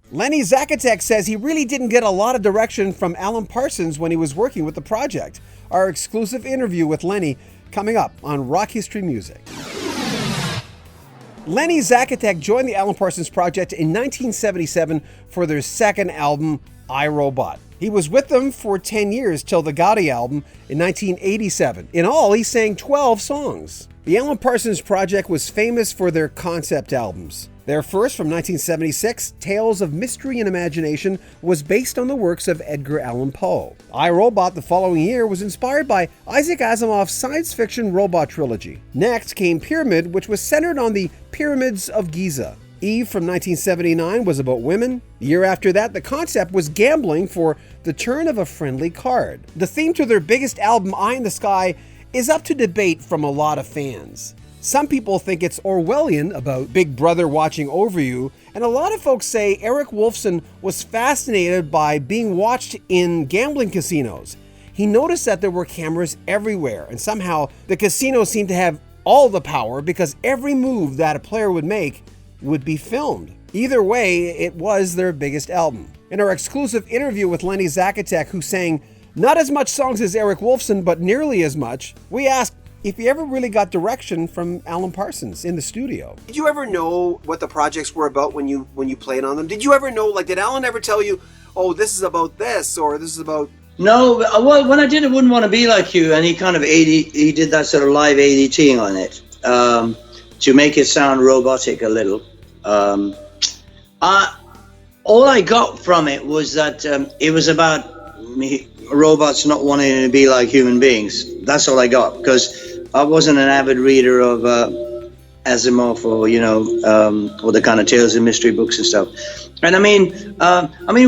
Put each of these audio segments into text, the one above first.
Lenny Zakatek says he really didn't get a lot of direction from Alan Parsons when he was working with the project. Our exclusive interview with Lenny coming up on Rock History Music. Lenny Zakatek joined the Alan Parsons Project in 1977 for their second album, I, Robot. He was with them for 10 years till the Gaudi album in 1987. In all, he sang 12 songs. The Alan Parsons Project was famous for their concept albums. Their first, from 1976, Tales of Mystery and Imagination, was based on the works of Edgar Allan Poe. I, Robot, the following year, was inspired by Isaac Asimov's science fiction robot trilogy. Next came Pyramid, which was centered on the pyramids of Giza. Eve from 1979 was about women. The year after that, the concept was gambling for the turn of a friendly card. The theme to their biggest album, Eye in the Sky, is up to debate from a lot of fans. Some people think it's Orwellian, about Big Brother watching over you, and a lot of folks say Eric Woolfson was fascinated by being watched in gambling casinos. He noticed that there were cameras everywhere, and somehow the casinos seemed to have all the power because every move that a player would make would be filmed. Either way, it was their biggest album. In our exclusive interview with Lenny Zakatek, who sang not as much songs as Eric Woolfson, but nearly as much, we asked if he ever really got direction from Alan Parsons in the studio. Did you ever know what the projects were about when you played on them? Did you ever know, like, did Alan ever tell you, oh, this is about this, or this is about... No, well, when I did It Wouldn't Want to Be Like You, and he kind of he did that sort of live ADT on it, to make it sound robotic a little. All I got from it was that it was about robots not wanting to be like human beings. That's all I got, because I wasn't an avid reader of Asimov or or the kind of tales and mystery books and stuff. And I mean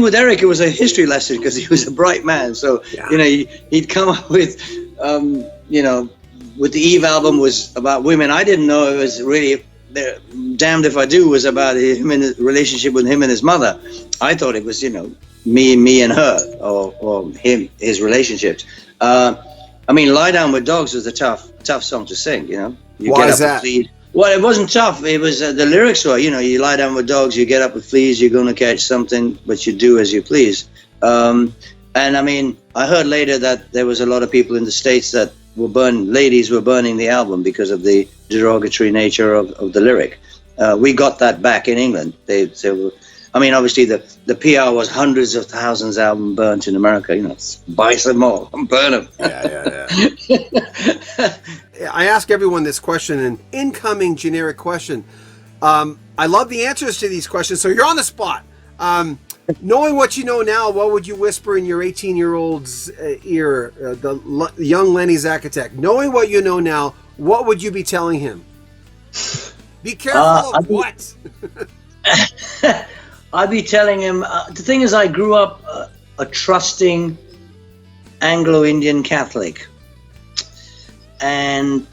with Eric it was a history lesson because he was a bright man. So yeah. He'd come up with with the Eve album was about women. I didn't know it was really Damned If I Do was about him and his relationship with him and his mother. I thought it was me and her, or him, his relationships. Lie Down with Dogs was a tough song to sing, You Why get is up that? with fleas. Well, it wasn't tough. It was the lyrics were, you lie down with dogs, you get up with fleas, you're going to catch something, but you do as you please. And I heard later that there was a lot of people in the States that ladies were burning the album because of the derogatory nature of the lyric. We got that back in England. They were, obviously the PR was hundreds of thousands of albums burnt in America. Buy some more and burn them. Yeah. I ask everyone this question, an incoming generic question. I love the answers to these questions, so you're on the spot. Knowing what you know now, what would you whisper in your 18-year-old's ear, the young Lenny Zakatek? Knowing what you know now, what would you be telling him? Be careful of what? I'd be telling him, the thing is, I grew up a trusting Anglo-Indian Catholic, but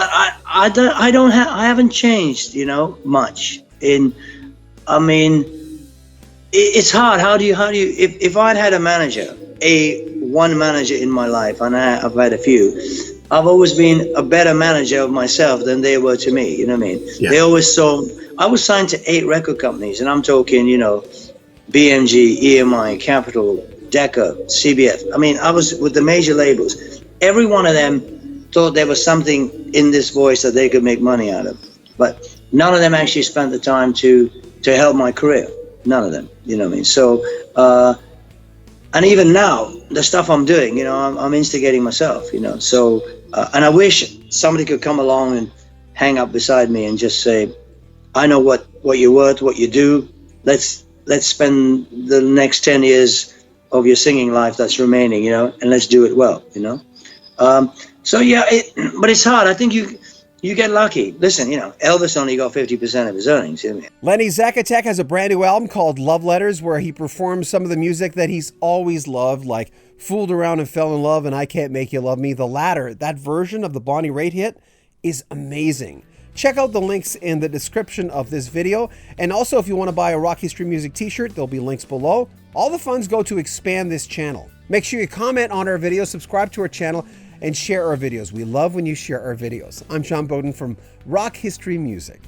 I haven't changed, much. It's hard. How do you? If I'd had a manager, one manager in my life, and I've had a few, I've always been a better manager of myself than they were to me. You know what I mean? Yeah. They always saw. I was signed to 8 record companies, and I'm talking, BMG, EMI, Capitol, Decca, CBS. I was with the major labels. Every one of them thought there was something in this voice that they could make money out of, but none of them actually spent the time to help my career. None of them, you know what I mean? So, and even now, the stuff I'm doing, I'm instigating myself, So, and I wish somebody could come along and hang up beside me and just say, I know what you're worth, what you do. Let's spend the next 10 years of your singing life that's remaining, and let's do it well, So yeah, but it's hard. I think you get lucky. Listen, Elvis only got 50% of his earnings. Lenny Zakatek has a brand new album called Love Letters, where he performs some of the music that he's always loved, like Fooled Around and Fell in Love and I Can't Make You Love Me. The latter, that version of the Bonnie Raitt hit, is amazing. Check out the links in the description of this video. And also, if you want to buy a Rock History Music t-shirt, there'll be links below. All the funds go to expand this channel. Make sure you comment on our videos, subscribe to our channel, and share our videos. We love when you share our videos. I'm Sean Bowden from Rock History Music.